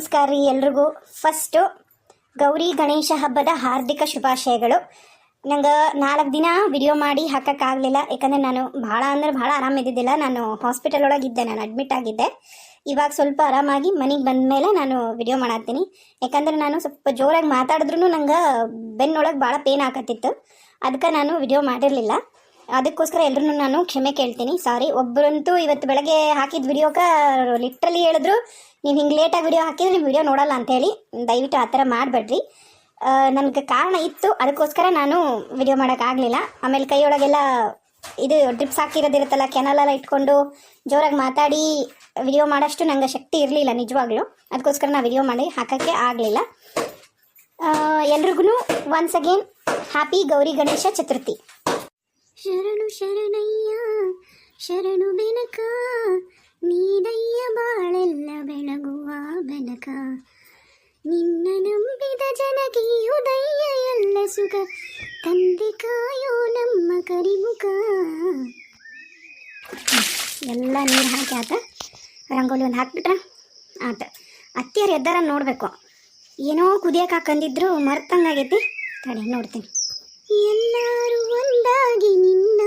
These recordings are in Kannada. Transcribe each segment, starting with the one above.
ನಮಸ್ಕಾರ ರೀ ಎಲ್ರಿಗೂ. ಫಸ್ಟು ಗೌರಿ ಗಣೇಶ ಹಬ್ಬದ ಹಾರ್ದಿಕ ಶುಭಾಶಯಗಳು. ನಂಗೆ 4 ದಿನ ವಿಡಿಯೋ ಮಾಡಿ ಹಾಕೋಕ್ಕಾಗಲಿಲ್ಲ, ಯಾಕಂದರೆ ನಾನು ಭಾಳ ಆರಾಮಿದ್ದಿದ್ದಿಲ್ಲ. ನಾನು ಹಾಸ್ಪಿಟಲ್ ಒಳಗಿದ್ದೆ, ನಾನು ಅಡ್ಮಿಟ್ ಆಗಿದ್ದೆ. ಇವಾಗ ಸ್ವಲ್ಪ ಆರಾಮಾಗಿ ಮನೆಗೆ ಬಂದ ಮೇಲೆ ನಾನು ವಿಡಿಯೋ ಮಾಡತ್ತೀನಿ. ಯಾಕಂದರೆ ನಾನು ಸ್ವಲ್ಪ ಜೋರಾಗಿ ಮಾತಾಡಿದ್ರೂ ನಂಗೆ ಬೆನ್ನೊಳಗೆ ಭಾಳ ಪೇನ್ ಆಗತ್ತಿತ್ತು, ಅದಕ್ಕೆ ನಾನು ವಿಡಿಯೋ ಮಾಡಿರಲಿಲ್ಲ. ಅದಕ್ಕೋಸ್ಕರ ಎಲ್ಲರೂ ನಾನು ಕ್ಷಮೆ ಕೇಳ್ತೀನಿ, ಸಾರಿ. ಒಬ್ಬರಂತೂ ಇವತ್ತು ಬೆಳಗ್ಗೆ ಹಾಕಿದ ವಿಡಿಯೋಕ್ಕೆ ಲಿಟ್ರಲಿ ಹೇಳಿದ್ರು, ನೀವು ಹಿಂಗೆ ಲೇಟಾಗಿ ವಿಡಿಯೋ ಹಾಕಿದ್ರೆ ನೀವು ವಿಡಿಯೋ ನೋಡಲ್ಲ ಅಂಥೇಳಿ. ದಯವಿಟ್ಟು ಆ ಥರ ಮಾಡಬೇಡ್ರಿ. ನನಗೆ ಕಾರಣ ಇತ್ತು, ಅದಕ್ಕೋಸ್ಕರ ನಾನು ವಿಡಿಯೋ ಮಾಡೋಕ್ಕಾಗಲಿಲ್ಲ. ಆಮೇಲೆ ಕೈಯೊಳಗೆಲ್ಲ ಇದು ಡ್ರಿಪ್ಸ್ ಹಾಕಿರೋದಿರುತ್ತಲ್ಲ, ಕೆನಲೆಲ್ಲ ಇಟ್ಕೊಂಡು ಜೋರಾಗಿ ಮಾತಾಡಿ ವಿಡಿಯೋ ಮಾಡೋಷ್ಟು ನನಗೆ ಶಕ್ತಿ ಇರಲಿಲ್ಲ ನಿಜವಾಗ್ಲೂ. ಅದಕ್ಕೋಸ್ಕರ ನಾನು ವಿಡಿಯೋ ಮಾಡಿ ಹಾಕೋಕ್ಕೆ ಆಗಲಿಲ್ಲ. ಎಲ್ರಿಗೂ once again happy Gauri Ganesha Chaturthi. ಶರಣು ಶರಣಯ್ಯ ಶರಣು ಬೆನಕ, ನೀದಯ್ಯ ಬಾಳೆಲ್ಲ ಬೆಳಗುವ ಬೆನಕ, ನಿನ್ನ ನಂಬಿದ ಜನಗೆ ಉದಯ್ಯ ಎಲ್ಲ ಸುಖ, ತಂದೆ ಕಾಯೋ ನಮ್ಮ ಕರಿಮುಖ. ಎಲ್ಲ ನೀರು ಹಾಕಿ ಆತ, ರಂಗೋಲಿ ಒಂದು ಹಾಕ್ಬಿಟ್ರೆ ಆತ. ಅತ್ತಿಯರು ಎದ್ದಾರ ನೋಡಬೇಕು, ಏನೋ ಕುದಿಯಕ್ಕೆ ಹಾಕಂದಿದ್ರು ಮರ್ತಂಗಾಗೈತಿ. ತಡಿ ನೋಡ್ತೀನಿ. ಎಲ್ಲರೂ ಒಂದಾಗಿ ನಿನ್ನ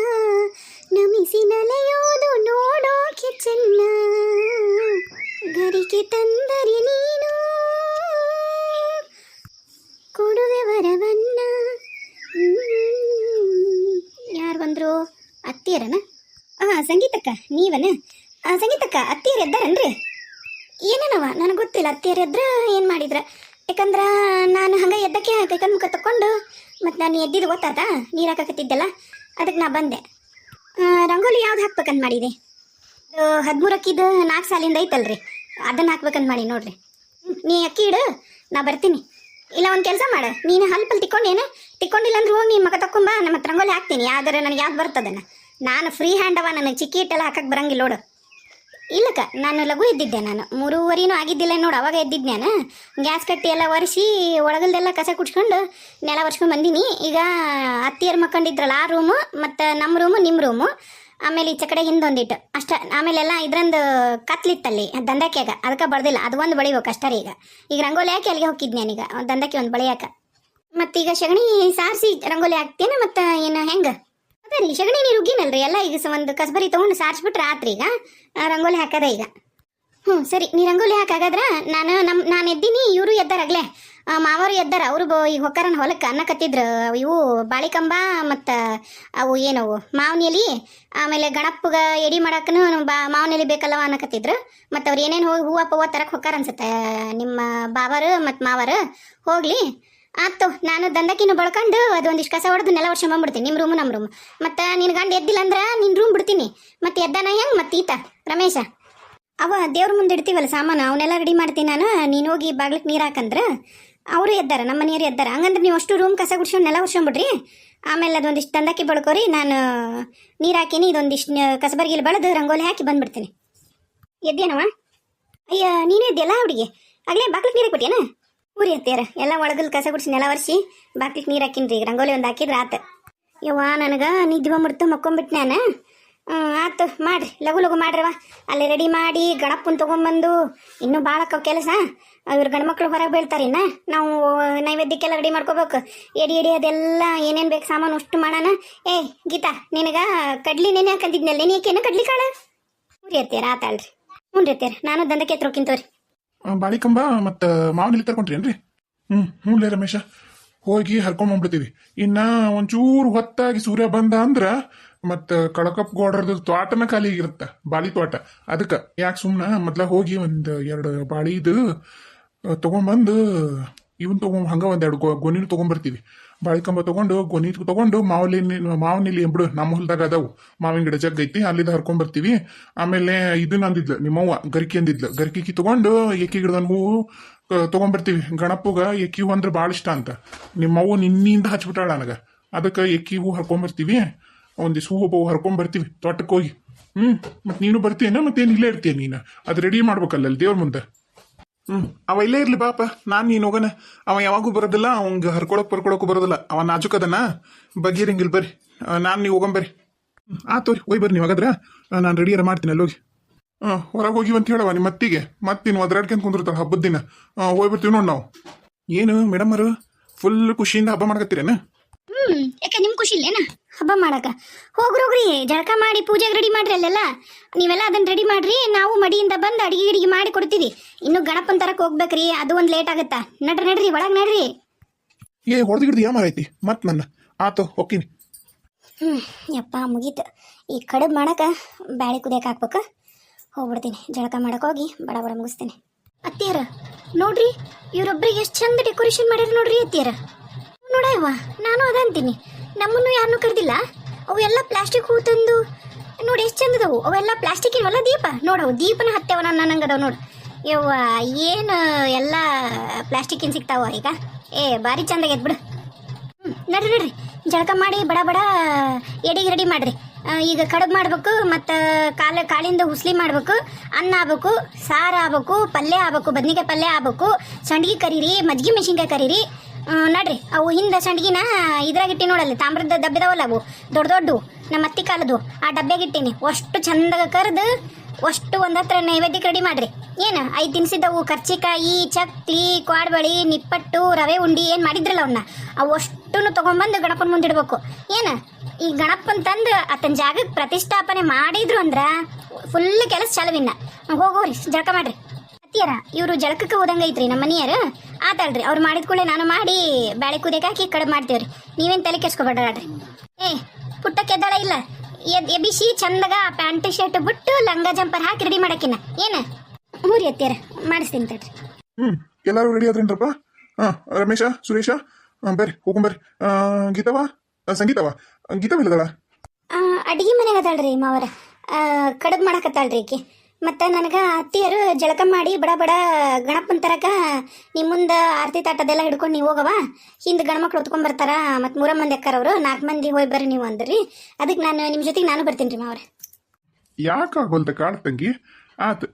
ನಮಿಸಿ ನಲೆಯೋದು ನೋಡೋಕೆ ಚೆನ್ನ, ಗರಿಕೆ ತಂದರೆ ನೀನು ಕೊಡುವೆ ವರವನ್ನ. ಯಾರು ಬಂದರು? ಅತ್ತಿಯರನ? ಸಂಗೀತಕ್ಕ ನೀವನ? ಸಂಗೀತಕ್ಕ ಅತ್ತಿಯರು ಎದ್ದಾರನ್ರಿ? ಏನೇನವ ನನಗೆ ಗೊತ್ತಿಲ್ಲ. ಅತ್ತಿಯರು ಎದ್ರ ಏನು ಮಾಡಿದ್ರ? ಯಾಕಂದ್ರೆ ನಾನು ಹಂಗೆ ಎದ್ದಕ್ಕೆ ಕೈಕಲ್ ಮುಖ ತಕ್ಕೊಂಡು ಮತ್ತು ನಾನು ಎದ್ದಿದ್ದು ಗೊತ್ತಾತ, ನೀರು ಹಾಕಕತ್ತಿದ್ದಲ್ಲ, ಅದಕ್ಕೆ ನಾ ಬಂದೆ. ರಂಗೋಲಿ ಯಾವ್ದು ಹಾಕ್ಬೇಕಂತ ಮಾಡಿದೆ? 13 ಅಕ್ಕಿದು 4 ಸಾಲಿಂದ ಐತಲ್ರಿ, ಅದನ್ನು ಹಾಕ್ಬೇಕಂತ ಮಾಡಿ ನೋಡ್ರಿ. ನೀ ಅಕ್ಕಿ ಇಡು, ನಾ ಬರ್ತೀನಿ. ಇಲ್ಲ ಒಂದು ಕೆಲಸ ಮಾಡು, ನೀನು ಹಲ್ಪಲ್ಲಿ ತಿಕ್ಕೊಂಡಿಲ್ಲ ಅಂದ್ರೆ ಹೋಗಿ ನೀನು ಮಗ ತಕ್ಕೊಂಬ, ನಮ್ಮ ರಂಗೋಲಿ ಹಾಕ್ತೀನಿ. ಆದರೆ ನನಗೆ ಯಾವ್ದು ಬರ್ತದನ್ನು, ನಾನು ಫ್ರೀ ಹ್ಯಾಂಡವ, ನನಗೆ ಚಿಕ್ಕಿ ಇಟ್ಟೆಲ್ಲ ಹಾಕಕ್ಕೆ ಬರಂಗಿಲ್ಲ ನೋಡು. ಇಲ್ಲಕ್ಕ ನಾನು ಲಘು ಎದ್ದಿದ್ದೆ, ನಾನು 3:15 ಆಗಿದ್ದಿಲ್ಲ ನೋಡು, ಅವಾಗ ಎದ್ದಿದ್ದೆ. ನಾನು ಗ್ಯಾಸ್ ಕಟ್ಟಿ ಎಲ್ಲ ಒರೆಸಿ ಒಳಗಲ್ದೆಲ್ಲ ಕಸ ಕುಡ್ಸ್ಕೊಂಡು ನೆಲ ಒರೆಸ್ಕೊಂಡು ಬಂದೀನಿ. ಈಗ ಅತ್ತಿಯರು ಮಕ್ಕೊಂಡಿದ್ರಲ್ಲ ಆ ರೂಮು, ಮತ್ತು ನಮ್ಮ ರೂಮು, ನಿಮ್ಮ ರೂಮು, ಆಮೇಲೆ ಈಚೆ ಕಡೆ ಹಿಂದೊಂದಿಟ್ಟು ಅಷ್ಟೇ. ಆಮೇಲೆಲ್ಲ ಇದ್ರಂದು ಕತ್ಲಿತ್ತಲ್ಲಿ ದಂಧಕ್ಯಾಗ, ಅದಕ್ಕೆ ಬಡ್ದಿಲ್ಲ, ಅದು ಒಂದು ಬಳಿಬೇಕು ಅಷ್ಟೇ. ಈಗ ರಂಗೋಲಿ ಹಾಕಿ ಅಲ್ಲಿಗೆ ಹೋಗಿದ್ದೆ ನಾನೀಗ ದಂಧಕ್ಕೆ ಒಂದು ಬಳಿಯಾಕ. ಮತ್ತೀಗ ಸಗಣಿ ಸಾರಿಸಿ ರಂಗೋಲಿ ಹಾಕ್ತೇನೆ. ಮತ್ತು ಏನು ಹೆಂಗೆ ಅದೇ ರೀ, ಸಗಣಿ ನೀರು ಉಗ್ಗಿನಲ್ರಿ ಎಲ್ಲ. ಈಗ ಒಂದು ಕಸ್ಬರಿ ತೊಗೊಂಡು ಸಾರಿಸ್ಬಿಟ್ರೆ ಆತ್ರಿ. ಈಗ ರಂಗೋಲಿ ಹಾಕದ ಈಗ. ಸರಿ, ನೀ ರಂಗೋಲಿ ಹಾಕಾಗದ್ರ ನಾನು ಎದ್ದೀನಿ, ಇವರು ಎದ್ದಾರಾಗಲೇ, ಮಾವರು ಎದ್ದಾರ. ಅವರು ಈಗ ಹೊಕ್ಕಾರನ ಹೊಲಕ್ಕೆ ಅನ್ನಕತ್ತಿದ್ರು. ಇವು ಬಾಳಿಕಂಬ ಮತ್ತು ಅವು ಏನವು ಮಾವಿನ ಎಲೆ, ಆಮೇಲೆ ಗಣಪಗೆ ಎಡಿ ಮಾಡಕ್ಕೂ ಮಾವಿನ ಎಲೆ ಬೇಕಲ್ಲವ ಅನ್ನಕತ್ತಿದ್ರು. ಮತ್ತು ಅವ್ರು ಏನೇನು ಹೋಗಿ ಹೂವು ಪೂವು ತರಕ್ಕೆ ಹೊಕ್ಕಾರ ಅನ್ಸುತ್ತೆ ನಿಮ್ಮ ಬಾವರು ಮತ್ತು ಮಾವರು. ಹೋಗಲಿ ಆಯ್ತು, ನಾನು ದಂಧಕ್ಕಿನ್ನು ಬಳ್ಕೊಂಡು ಅದೊಂದಿಷ್ಟು ಕಸ ಹೊಡೆದು ನೆಲ ವರ್ಷ ಬಂದ್ಬಿಡ್ತೀನಿ, ನಿಮ್ಮ ರೂಮು ನಮ್ಮ ರೂಮು. ಮತ್ತು ನಿನ್ನ ಗಂಡು ಎದ್ದಿಲ್ಲ ಅಂದ್ರೆ ನಿನ್ನ ರೂಮ್ ಬಿಡ್ತೀನಿ. ಮತ್ತು ಎದ್ದಾನ ಹೆಂಗೆ ಮತ್ತು ಈತ ರಮೇಶ ಅವ ದೇವ್ರ ಮುಂದೆ ಇಡ್ತೀವಲ್ಲ ಸಾಮಾನು, ಅವನ್ನೆಲ್ಲ ರೆಡಿ ಮಾಡ್ತೀನಿ ನಾನು. ನೀನು ಹೋಗಿ ಬಾಗ್ಲಿಕ್ಕೆ ನೀರು ಹಾಕಂದ್ರೆ ಅವರು ಎದ್ದಾರ, ನಮ್ಮ ಮನೆಯವ್ರು ಎದ್ದಾರ. ಹಂಗಂದ್ರೆ ನೀವು ಅಷ್ಟು ರೂಮ್ ಕಸ ಗುಡ್ಸ್ಕೊಂಡು ನೆಲ ಹೊರ್ಸ್ಕೊಂಬಿಡ್ರಿ. ಆಮೇಲೆ ಅದೊಂದಿಷ್ಟು ದಂಧಕ್ಕಿ ಬಳ್ಕೋರಿ, ನಾನು ನೀರು ಹಾಕೀನಿ. ಇದೊಂದಿಷ್ಟು ಕಸಬರ್ಗಿಲಿ ಬೆಳೆದು ರಂಗೋಲಿ ಹಾಕಿ ಬಂದ್ಬಿಡ್ತೀನಿ. ಎದ್ದೇನವ? ಅಯ್ಯ ನೀನು ಎದ್ದೆಲ್ಲ ಹುಡುಗಿ, ಆಗಲೇ ಬಾಗ್ಲಿಕ್ಕೆ ನೀರು ಹಾಕ್ಬಿಟ್ಟೇನ? ಊರಿ ಹತ್ತಿರ ಎಲ್ಲ ಒಳಗಲ್ ಕಸ ಗುಡಿಸಿ ನೆಲ ಒರೆಸಿ ಬಾಕ್ಲಿಗೆ ನೀರು ಹಾಕಿನ್ರಿ. ಈಗ ರಂಗೋಲಿ ಒಂದು ಹಾಕಿದ್ರೆ ಆತ. ಯವ್ವ ನನಗೆ ನಿದ್ದೆ ಬಂದ್ಬಿಡ್ತು, ಮಕ್ಕೊಂಬಿಟ್ಟು ನಾನು. ಆಯ್ತು ಮಾಡ್ರಿ, ಲಘು ಮಾಡ್ರವ. ಅಲ್ಲಿ ರೆಡಿ ಮಾಡಿ ಗಣಪನ ತೊಗೊಂಬಂದು ಇನ್ನೂ ಭಾಳ ಕೆಲಸ. ಇವ್ರು ಗಂಡ್ಮಕ್ಳು ಹೊರಗೆ ಬೀಳ್ತಾರೆ. ಇನ್ನು ನಾವು ನೈವೇದ್ಯಕ್ಕೆಲ್ಲ ರೆಡಿ ಮಾಡ್ಕೋಬೇಕು. ಎಡಿ ಅದೆಲ್ಲ ಏನೇನು ಬೇಕು ಸಾಮಾನು ಅಷ್ಟು ಮಾಡೋಣ. ಗೀತಾ, ನಿನಗೆ ಕಡ್ಲಿ ನೆನೆ ಹಾಕಂದಿದ್ನಲ್ಲ, ನೆನೆಯಕ್ಕೇನು ಕಡ್ಲಿ ಕಾಳು? ಊರಿ ಹತ್ತೀರ ಆತಾಳ್ರಿ. ಹ್ಞೂ ರೀ ಹತ್ತೀರ, ನಾನು ದಂಧಕ್ಕೆ ಎತ್ರೋಕಿಂತವ್ರಿ. ಬಾಳಿಕಂಬ ಮತ್ತು ಮಾವನಲ್ಲಿ ತರ್ಕೊಂಡ್ರಿ? ಹ್ಞೂ ರಮೇಶ, ಹೋಗಿ ಹರ್ಕೊಂಬಂದ್ಬಿಡ್ತೀವಿ. ಇನ್ನು ಒಂಚೂರು ಹೊತ್ತಾಗಿ ಸೂರ್ಯ ಬಂದ ಅಂದ್ರೆ ಮತ್ತು ಕಳಕಪ್ ಗೋಡ್ರದ್ದು ತೋಟನ ಖಾಲಿ ಆಗಿರುತ್ತೆ, ಬಾಳಿ ತೋಟ. ಅದಕ್ಕೆ ಯಾಕೆ ಸುಮ್ಮನೆ ಮೊದ್ಲ ಹೋಗಿ 1-2 ಬಾಳಿದು ತೊಗೊಂಬಂದು ಇವನ್ ಹಂಗೆ 1-2 ಗೊನಿನ ತೊಗೊಂಬರ್ತೀವಿ. ಬಾಳಿಕಂಬ ತೊಗೊಂಡು ಗೊನಿ ತೊಗೊಂಡು ಮಾವಿನಲ್ಲಿ ಎಂಬಿಡು, ನಮ್ಮ ಹೊಲದಾಗ ಅದಾವು ಮಾವಿನ ಗಿಡ ಜಗ್ ಐತಿ, ಅಲ್ಲಿಂದ ಹರ್ಕೊಂಬರ್ತೀವಿ. ಆಮೇಲೆ ಇದನ್ನ ಅಂದಿದ್ಲು ನಿಮ್ಮವ್ವ, ಗರಿಕೆ ಅಂದಿದ್ಲು. ಗರಿಕೆ ತೊಗೊಂಡು ಎಕ್ಕಿ ಗಿಡದ ಹೂವು ತೊಗೊಂಬರ್ತೀವಿ. ಗಣಪಗ ಎಕ್ಕಿ ಹೂ ಅಂದ್ರೆ ಭಾಳ ಇಷ್ಟ ಅಂತ ನಿಮ್ಮವ್ವ ನಿನ್ನಿಂದ ಹಚ್ಬಿಟ್ಟಾಳ ನನಗೆ. ಅದಕ್ಕೆ ಎಕ್ಕಿ ಹೂ ಹರ್ಕೊಂಬರ್ತೀವಿ, ಒಂದಿಷ್ಟು ಹೂವು ಹರ್ಕೊಂಬರ್ತೀವಿ ತೋಟಕ್ಕೆ ಹೋಗಿ. ಮತ್ತು ನೀನು ಬರ್ತೀಯನ? ಮತ್ತೇನು ಇಲ್ಲೇ ಇರ್ತೀಯ ನೀನು? ಅದು ರೆಡಿ ಮಾಡ್ಬೇಕಲ್ಲ ಅಲ್ಲಿ ದೇವ್ರ ಮುಂದೆ. ಅವ ಇಲ್ಲೇ ಇರ್ಲಿ ಬಾಪ, ನಾನು ನೀನು ಹೋಗೋಣ. ಅವ ಯಾವಾಗೂ ಬರೋದಿಲ್ಲ, ಅವಂಗೆ ಬರ್ಕೊಳಕ್ಕೂ ಬರೋದಿಲ್ಲ. ಅವ ನಾಜುಕದನ ಬಗೆರಿಂಗಿಲ್. ಬರ್ರಿ, ನಾನು ನೀವು ಹೋಗಂಬರ್ರಿ. ತೋರಿ ಹೋಗಿ ಬರ್ರಿ ನೀವು. ಹಾಗಾದ್ರೆ ನಾನು ರೆಡಿಯಾರ ಮಾಡ್ತೀನಿ ಅಲ್ಲಿ ಹೋಗಿ. ಹೊರಗೆ ಹೋಗಿವಂತ ಹೇಳವ ನಿಮ್ಮ ಅತ್ತಿಗೆ ಮತ್ತೆ ನೀನು ಒದರಾಡ್ಕೊಂತ ಕುಂದಿರ್ತಾಳೆ ಹಬ್ಬದ ದಿನ ಹೋಗ್ಬಿಡ್ತೀವಿ ನೋಡಿ ನಾವು. ಏನು ಮೇಡಮ್ ಅವರು ಫುಲ್ ಖುಷಿಯಿಂದ ಹಬ್ಬ ಮಾಡಕತ್ತೀರೇನ? ಯಾಕೆ ನಿಮ್ ಖುಷಿ ಇಲ್ಲೇನ ಹಬ್ಬ ಮಾಡಕ? ಹೋಗ್ರಿ ಜಳಕ ಮಾಡಿ ಪೂಜೆಗೆ ರೆಡಿ ಮಾಡ್ರಿ ಅಲ್ಲೆಲ್ಲ. ನೀವೆಲ್ಲ ಅದನ್ನ ರೆಡಿ ಮಾಡ್ರಿ, ನಾವು ಮಡಿಯಿಂದ ಬಂದು ಅಡಿಗೆ ಗಿಡಿಗೆ ಮಾಡಿ ಕೊಡ್ತೀವಿ. ಇನ್ನು ಗಣಪನ್ ತರಕ್ ಹೋಗ್ಬೇಕ್ರಿ, ಅದು ಒಂದ್ ಲೇಟ್ ಆಗತ್ತಾ. ನಡ್ರಿ ಒಳಗ್ ನಡ್ರಿ. ಏ ಹೊಡೆದು ಗಿಡ್ದು ಯಾಮಾರೈತಿ ಮತ್ ನನ್ನ ಆತು ಹೋಗ್ತೀನಿ. ಯಪ್ಪ ಮುಗೀತು. ಈ ಕಡುಬು ಮಾಡಕ ಬ್ಯಾಳಿ ಕುದಿಯಕ್ಕೆ ಹಾಕ್ಬೇಕ. ಹೋಗ್ಬಿಡ್ತೀನಿ ಜಳಕ ಮಾಡಕ್ ಹೋಗಿ ಬಡ ಮುಗಿಸ್ತೀನಿ. ಅತ್ತಿಯರ ನೋಡ್ರಿ, ಇವ್ರೊಬ್ರಿಗೆ ಎಷ್ಟು ಚಂದ ಡೆಕೋರೇಷನ್ ಮಾಡ್ಯಾರ ನೋಡ್ರಿ ಅತ್ತಿಯರ. ನೋಡವ್ವ, ನಾನು ಅದಂತೀನಿ, ನಮ್ಮನ್ನು ಯಾರನ್ನೂ ಕರೆದಿಲ್ಲ. ಅವು ಎಲ್ಲ ಪ್ಲಾಸ್ಟಿಕ್ ಹೂ ತಂದು ನೋಡಿ ಎಷ್ಟು ಚಂದದವು. ಅವೆಲ್ಲ ಪ್ಲಾಸ್ಟಿಕ್ಕಿನವಲ್ಲ ದೀಪ. ನೋಡವು ದೀಪನ ಹತ್ತೆವ ನಂಗದವು ನೋಡು. ಯವ್ವ ಏನು ಎಲ್ಲ ಪ್ಲಾಸ್ಟಿಕ್ಕಿನ ಸಿಗ್ತಾವ ಈಗ. ಭಾರಿ ಚಂದಾಗೈತೆ ಬಿಡು. ನಡ್ರಿ ಜಳಕ ಮಾಡಿ ಬಡ ಎಡಿಗೆ ರೆಡಿ ಮಾಡ್ರಿ. ಈಗ ಕಡುಬು ಮಾಡ್ಬೇಕು, ಮತ್ತು ಕಾಳಿಂದ ಹುಸ್ಲಿ ಮಾಡ್ಬೇಕು, ಅನ್ನ ಆಗ್ಬೇಕು, ಸಾರು ಆಗ್ಬೇಕು, ಪಲ್ಯ ಆಗ್ಬೇಕು, ಬದ್ನಿಕಾಯಿ ಪಲ್ಯ ಆಗ್ಬೇಕು, ಸಂಡ್ಗಿ ಕರೀರಿ, ಮಜ್ಜಿಗೆ ಮೆಣಸಿನ್ಕಾಯಿ ಕರೀರಿ. ನಡ್ರಿ. ಅವು ಹಿಂದೆ ಸಂಡ್ಗಿನ ಇದ್ರಾಗಿಟ್ಟಿ ನೋಡಲ್ಲ, ತಾಮ್ರದ ಡಬ್ಬಿದಾವಲ್ಲ ಅವು ದೊಡ್ಡ ನಮ್ಮ ಅತ್ತಿ ಕಾಲದು, ಆ ಡಬ್ಬ್ಯಾಗಿಟ್ಟೀನಿ. ಅಷ್ಟು ಚಂದಾಗ ಕರೆದು ಅಷ್ಟು ಒಂದು ಹತ್ರ ನೈವೇದ್ಯಕ್ಕೆ ರೆಡಿ ಮಾಡ್ರಿ. ಏನು 5 ತಿನ್ಸಿದ್ದವು, ಕರ್ಚಿಕಾಯಿ, ಚಕ್ಲಿ, ಕ್ವಾಡ್ಬಳಿ, ನಿಪ್ಪಟ್ಟು, ರವೆ ಉಂಡಿ ಏನು ಮಾಡಿದ್ರಲ್ಲ ಅವನ್ನ, ಅವು ಅಷ್ಟನ್ನು ತೊಗೊಂಬಂದು ಗಣಪನ ಮುಂದಿಡ್ಬೇಕು. ಏನು ಈ ಗಣಪನ್ ತಂದು ಆತನ ಜಾಗಕ್ಕೆ ಪ್ರತಿಷ್ಠಾಪನೆ ಮಾಡಿದ್ರು ಅಂದ್ರೆ ಫುಲ್ ಕೆಲಸ ಚಾಲವಿನ್ನ. ಹೋಗೋರಿ ಜಳಕ ಮಾಡ್ರಿ. ಅತ್ತಿಯರ ಇವರು ಜಳಕಕ್ಕೆ ಹೋದಂಗೈತ್ರಿ ನಮ್ಮ ಮನೆಯರು. ಆತಲ್ರಿ ಅವ್ರು ಮಾಡಿದ ಕೂಡಲೇ ನಾನು ಮಾಡಿ ಬ್ಯಾಳೆ ಕುದಿಯಕ್ಕೆ ಹಾಕಿ ಕಡುಬು ಮಾಡ್ತೀವ್ರಿ. ನೀವೇನು ತಲೆ ಕೆಡ್ಸ್ಕೊಬೇಡ್ರಿ. ಪುಟ್ಟಕ್ಕೆ ಎದ್ದಾಳ ಇಲ್ಲ, ಎಬಿಸಿ ಚಂದಾಗ ಪ್ಯಾಂಟ್ ಶರ್ಟ್ ಬಿಟ್ಟು ಲಂಗ ಜಂಪರ್ ಹಾಕಿ ರೆಡಿ ಮಾಡಕ್ಕಿನ. ಏನು ಮೂರಿ ಅತ್ತಿಯರ ಮಾಡಿಸ್ತೀನಿ ತಡ್ರಿ. ಎಲ್ಲರೂ ರೆಡಿ ಆದ್ರೇನ್ರಪ್ಪ? ರಮೇಶ, ಸುರೇಶ, ಬರ್ರಿ ಹೋಗೊಂಬರ್ರಿ. ಗೀತವಾ, ಗೀತವಿಲ್ಲದಳ ಅಡಿಗೆ ಮನೆಗೆ ಅದಳ್ರಿ ಮಾವರ. ಕಡುಬು ಮಾಡಕತ್ತಾಳ್ರಿ ಈಕಿ. ಮತ್ತು ನನಗೆ ಅತ್ತಿಯರು ಜಳಕ ಮಾಡಿ ಬಡ ಗಣಪನ ತರಕ ನಿಮ್ಮ ಮುಂದೆ ಆರತಿ ತಾಟದೆಲ್ಲ ಹಿಡ್ಕೊಂಡು ನೀವು ಹೋಗವ. ಹಿಂದೆ ಗಣಮಕ್ಳು ಹೊತ್ಕೊಂಡ್ಬರ್ತಾರ. ಮತ್ತು 3 ಮಂದಿ ಅಕ್ಕಾರವರು 4 ಮಂದಿ ಹೋಗಿ ಬರ್ರಿ ನೀವು ಅಂದ್ರಿ. ಅದಕ್ಕೆ ನಾನು ನಿಮ್ಮ ಜೊತೆಗೆ ನಾನು ಬರ್ತೀನಿ ರೀ ಮಾವ್ರೆ. ಯಾಕಾಗೋಲ್ದ ಕಾಳು ತಂಗಿ? ಆತು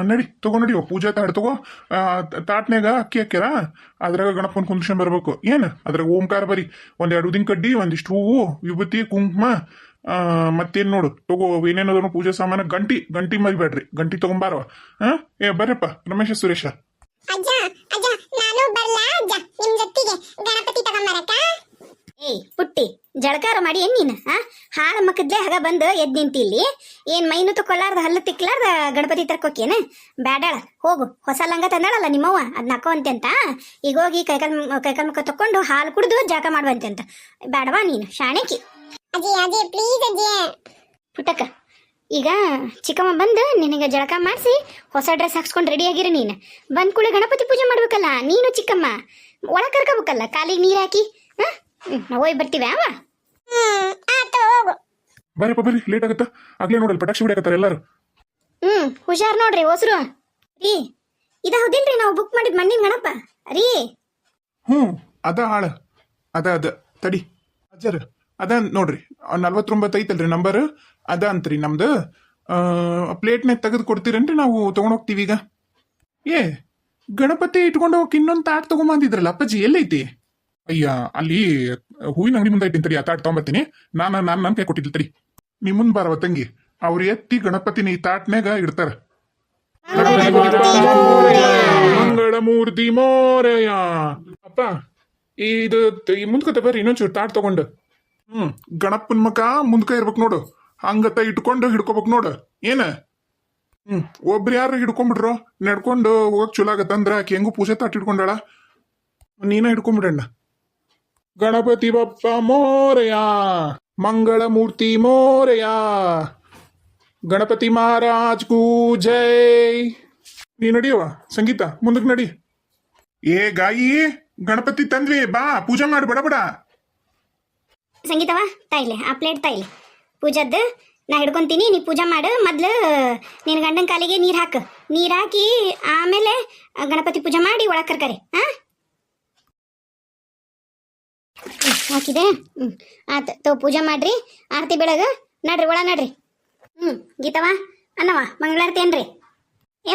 ನಡಿ ನಡಿ ಪೂಜಾ ತಾಟ್ ತಗೋ. ತಾಟ್ನ್ಯಾಗ ಅಕ್ಕಿ ಹಾಕ್ಯಾರ, ಅದ್ರಾಗ ಗಣಪನ ಕುಂದ್ರಸ್ಕೊಂಡ್ ಬರ್ಬೇಕು. ಏನು ಅದ್ರಾಗ ಓಂಕಾರ ಬರಿ, 1-2 ಉದಿನ ಕಡ್ಡಿ, ಒಂದಿಷ್ಟು ಹೂವು, ವಿಭೂತಿ, ಕುಂಕುಮ, ಮತ್ತೇನು ನೋಡು ತಗೋ. ಏನೇನದನ್ನು ಪೂಜೆ ಸಾಮಾನ, ಗಂಟಿ ಮರಿಬೇಡ್ರಿ, ಗಂಟಿ ತಗೊಂಬಾರವ. ಬರ್ರಪ್ಪ ರಮೇಶ, ಸುರೇಶ. ಪುಟ್ಟಿ ಜಳಕಾರ ಮಾಡಿ ಏನ್ ನೀನು ಹಾಳ ಮಕ್ಕದ್ಲೆ ಹಾಗ ಬಂದು ಎದ್ ನಿಂತಿ ಇಲ್ಲಿ. ಏನ್ ಮೈನು ತಕೊಲಾರ್ದ ಹಲ್ಲು ತಿಕ್ಲಾರ್ದ ಗಣಪತಿ ತರ್ಕೋಕೇನ? ಬ್ಯಾಡಾಳ ಹೋಗು. ಹೊಸ ಲಂಗ ತಂದಾಳಲ್ಲ ನಿಮ್ಮವ್ವ, ಅದ್ ನಕ್ಕೋವಂತೆ ಅಂತ. ಈಗ ಹೋಗಿ ಕೈಕಾಲ್ ಮುಖ ತಕೊಂಡು ಹಾಲು ಕುಡಿದು ಜಳಕ ಮಾಡುವಂತೆ ಅಂತ. ಬ್ಯಾಡವಾ ನೀನು ಶಾಣೆಕಿ. ಪುಟ್ಟಕ್ಕ ಈಗ ಚಿಕ್ಕಮ್ಮ ಬಂದು ನಿನಗೆ ಜಳಕ ಮಾಡಿಸಿ ಹೊಸ ಡ್ರೆಸ್ ಹಾಕ್ಸ್ಕೊಂಡು ರೆಡಿ ಆಗಿರಿ. ನೀನು ಬಂದ್ ಕೂಡ ಗಣಪತಿ ಪೂಜೆ ಮಾಡ್ಬೇಕಲ್ಲ. ನೀನು ಚಿಕ್ಕಮ್ಮ ಒಳ ಕರ್ಕೋಬೇಕಲ್ಲ, ಕಾಲಿಗೆ ನೀರ್ ಹಾಕಿ. ನಾವು ಹೋಗಿ ಬರ್ತೀವಿ ಅವ. ಬರ್ರಪ್ಪ ಬರ್ರಿ, ಲೇಟ್ ಆಗತ್ತ. ಆಗ್ಲೇ ನೋಡಲ್ ಪಟಾಕ್ಷಿ ಹೊಡಿಯಕತ್ತಾರ ಎಲ್ಲಾರು. ಹುಷಾರ್ ನೋಡ್ರಿ ಹೊಸರು ರೀ. ಇದ ಹೌದಿಲ್ರಿ ನಾವು ಬುಕ್ ಮಾಡಿದ್ ಮಣ್ಣಿನ ಗಣಪ ರೀ? ಅದ ಹಾಳ ಅದ ತಡಿ ಅಜ್ಜರ್, ಅದ ನೋಡ್ರಿ 49 ಐತಲ್ರಿ ನಂಬರ್. ಅದ ಅಂತ್ರಿ ನಮ್ದು. ಪ್ಲೇಟ್ನಾಗ ತೆಗೆದು ಕೊಡ್ತೀರೇನ್ರಿ? ನಾವು ತಗೊಂಡೋಗ್ತೀವಿ ಈಗ. ಗಣಪತಿ ಇಟ್ಕೊಂಡು ಹೋಗಕ್ಕೆ ಇನ್ನೊಂದು ತಾಟ್ ತಗೊಂಬಂದಿದ್ರಲ್ಲ ಅಪ್ಪಾಜಿ, ಎಲ್ಲೈತಿ? ಅಯ್ಯ ಅಲ್ಲಿ ಹೂವಿನ ಅಂಗಡಿ ಮುಂದೆ ಇಟ್ಟಿನ ತಡಿ, ಆ ತಾಟ್ ತಗೊಂಬರ್ತೀನಿ. ನಾನು ನನ್ನ ಕೈ ಕೊಟ್ಟಿದ್ದೆ ತಡಿ. ನಿಮ್ಮ ಮುಂದೆ ಬಾರವ ತಂಗಿ. ಅವ್ರು ಎತ್ತಿ ಗಣಪತಿನ ಈ ತಾಟ್ನ್ಯಾಗ ಇಡ್ತಾರ. ಮಂಗಳ ಮೂರ್ತಿ ಮೋರಯ. ಅಪ್ಪ ಇದು ಈ ಮುಂದ್ಕತ ಬರ್ರಿ, ಇನ್ನೊಂಚೂರು ತಾಟ್ ತಗೊಂಡು. ಗಣಪನ ಮಕ ಮುಂದ್ಕ ಇರ್ಬೇಕು ನೋಡು, ಹಂಗತ್ತ ಇಟ್ಕೊಂಡು ಹಿಡ್ಕೋಬೇಕು ನೋಡು. ಏನ ಒಬ್ರು ಯಾರು ಹಿಡ್ಕೊಂಡ್ಬಿಡ್ರು, ನಡ್ಕೊಂಡು ಹೋಗಕ್ ಚಲೋ ಆಗತ್ತಂದ್ರ ಆಕೆ ಹೆಂಗು ಪೂಜೆ ತಾಟ್ ಹಿಡ್ಕೊಂಡಾಳ, ನೀನ ಹಿಡ್ಕೊಂಡ್ಬಿಡಣ್ಣ. ಗಣಪತಿ ಬಪ್ಪ ಮೋರಯ, ಮಂಗಳ ಮೂರ್ತಿ ಮೋರಯ, ಗಣಪತಿ ಮಹಾರಾಜ್ ಕೂ ಜೈ. ನೀ ನಡಿಯವ ಸಂಗೀತ, ಮುಂದಕ್ಕೆ ನಡಿ. ಗಾಯಿ ಗಣಪತಿ ತಂದ್ವಿ, ಬಾ ಪೂಜೆ ಮಾಡಿ ಬಡ. ಸಂಗೀತವ ತಾಯಿಲೆ ಆ ಪ್ಲೇಟ್ ತಾಯಿಲೆ ಪೂಜಾದ್ದು ನಾ ಹಿಡ್ಕೊಂತೀನಿ. ನೀ ಪೂಜೆ ಮಾಡು. ಮೊದ್ಲು ನಿನ್ನ ಗಂಡನ ಕಾಲಿಗೆ ನೀರು ಹಾಕು. ನೀರು ಹಾಕಿ ಆಮೇಲೆ ಗಣಪತಿ ಪೂಜೆ ಮಾಡಿ ಒಳಗೆ ಕರ್ಕರಿ. ಹಾಕಿದೆ. ಆತು ತೋ ಪೂಜೆ ಮಾಡ್ರಿ. ಆರತಿ ಬೆಳಗ ನಡ್ರಿ, ಒಳ ನಡ್ರಿ. ಗೀತವ ಅನ್ನವ ಮಂಗಳಾರತಿ ಏನ್ರಿ?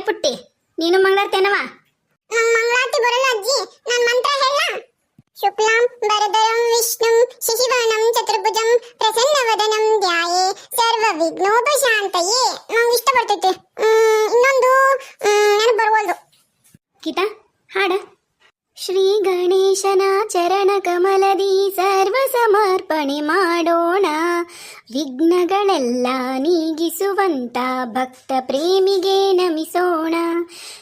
ಪುಟ್ಟಿ ನೀನು ಮಂಗಳಾರತಿ ಅನ್ನವ? ಮಂಗಳಾರತಿ ಬರಲ್ಲ ಅಜ್ಜಿ, ನಾನು ಮಂತ್ರ ಹೇಳ. ಶುಕ್ಲಾಂ ವರದರಂ ವಿಷ್ಣುಂ ಶಶಿವರ್ಣಂ ಚತುರ್ಭುಜಂ ಪ್ರಸನ್ನವದನಂ ಧ್ಯಾಯೇ ಸರ್ವ ವಿಘ್ನೋಪಶಾಂತಯೇ. ನಂಗೆ ಇಷ್ಟ ಬರ್ತೈತೆ ಚರಣ ಕಮಲದಿ ಸರ್ವ ಸಮರ್ಪಣೆ ಮಾಡೋಣ. ವಿಘ್ನಗಳೆಲ್ಲ ನೀಗಿಸುವಂತ ಭಕ್ತ ಪ್ರೇಮಿಗೆ ನಮಿಸೋಣ.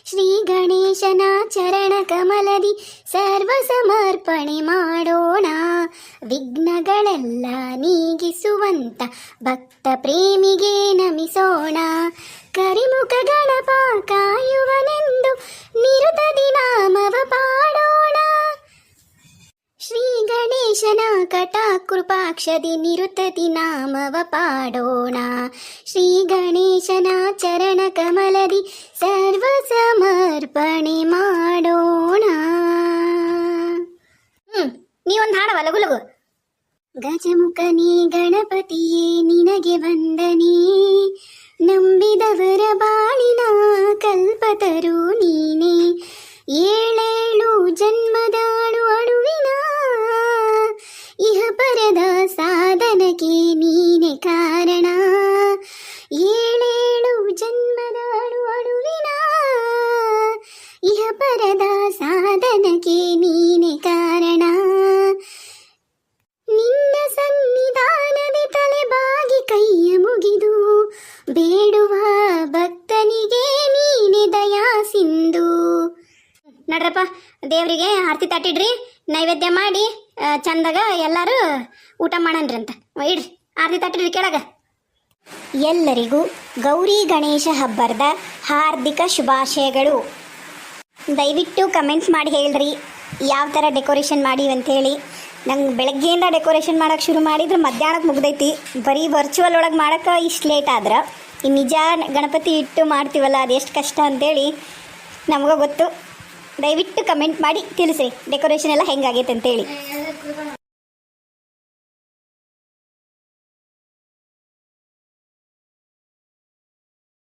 ಶ್ರೀ ಗಣೇಶನ ಚರಣ ಕಮಲದಿ ಸರ್ವ ಸಮರ್ಪಣೆ ಮಾಡೋಣ. ವಿಘ್ನಗಳೆಲ್ಲ ನೀಗಿಸುವಂತ ಭಕ್ತ ಪ್ರೇಮಿಗೆ ನಮಿಸೋಣ. ಕರಿಮುಖ ಗಣಪ ಕಾಯುವನೆಂದು ನಿರುತದಿ ನಾಮವ ಪಾಡೋಣ. ಶ್ರೀ ಗಣೇಶನ ಕಟ ಕೃಪಾಕ್ಷದಿ ನಿರುತದಿ ನಾಮವ ಪಾಡೋಣ. ಶ್ರೀ ಗಣೇಶನ ಚರಣ ಕಮಲದಿ ಸರ್ವ ಸಮರ್ಪಣೆ ಮಾಡೋಣ. ನೀವೊಂದು ಹಾಡವ ಲಗು ಲಗು. ಗಜಮುಖನೇ ಗಣಪತಿಯೇ ನಿನಗೆ ವಂದನೆ, ನಂಬಿದವರ ಬಾಳಿನ ಕಲ್ಪತರು ನೀನೆ. ಏಳೇಳು ಜನ್ಮದಾಳು ಅಳುವಿನ ಇಹ ಪರದ ಸಾಧನಕ್ಕೆ ನೀನೆ ಕಾರಣ. ಏಳೇಳು ಜನ್ಮದಾಳು ಅಳುವಿನ ಇಹ ಪರದ ಸಾಧನಕ್ಕೆ ನೀನೆ ಕಾರಣ. ನಿನ್ನ ಸನ್ನಿಧಾನದಿ ತಲೆ ಬಾಗಿ ಕೈಯ ಮುಗಿದು ಬೇಡುವ ಭಕ್ತನಿಗೆ ನೀನೆ ದಯಾ ಸಿಂಧು. ನಡ್ರಪ್ಪ, ದೇವರಿಗೆ ಆರತಿ ತಟ್ಟಿಡ್ರಿ, ನೈವೇದ್ಯ ಮಾಡಿ ಚಂದಾಗ ಎಲ್ಲರೂ ಊಟ ಮಾಡಣ್ರಂತ. ಇಡ್ರಿ ಆರತಿ ತಟ್ಟಿಡ್ರಿ ಕೆಳಗ. ಎಲ್ಲರಿಗೂ ಗೌರಿ ಗಣೇಶ ಹಬ್ಬದ ಹಾರ್ದಿಕ ಶುಭಾಶಯಗಳು. ದಯವಿಟ್ಟು ಕಮೆಂಟ್ಸ್ ಮಾಡಿ ಹೇಳ್ರಿ ಯಾವ ಥರ ಡೆಕೋರೇಷನ್ ಮಾಡೀವಿ ಅಂಥೇಳಿ. ನಂಗೆ ಬೆಳಗ್ಗೆಯಿಂದ ಡೆಕೋರೇಷನ್ ಮಾಡೋಕ್ಕೆ ಶುರು ಮಾಡಿದ್ರೆ ಮಧ್ಯಾಹ್ನಕ್ಕೆ ಮುಗ್ದೈತಿ. ಬರೀ ವರ್ಚುವಲ್ ಒಳಗೆ ಮಾಡೋಕ್ಕೆ ಇಷ್ಟು ಲೇಟ್ ಆದ್ರೆ ಇನ್ನು ನಿಜ ಗಣಪತಿ ಇಟ್ಟು ಮಾಡ್ತೀವಲ್ಲ ಅದು ಎಷ್ಟು ಕಷ್ಟ ಅಂತೇಳಿ ನಮಗೂ ಗೊತ್ತು. ದಯವಿಟ್ಟು ಕಮೆಂಟ್ ಮಾಡಿ ತಿಳಿಸ್ರಿ ಡೆಕೋರೇಷನ್ ಎಲ್ಲ ಹೆಂಗಾಗೈತೆ ಅಂತೇಳಿ.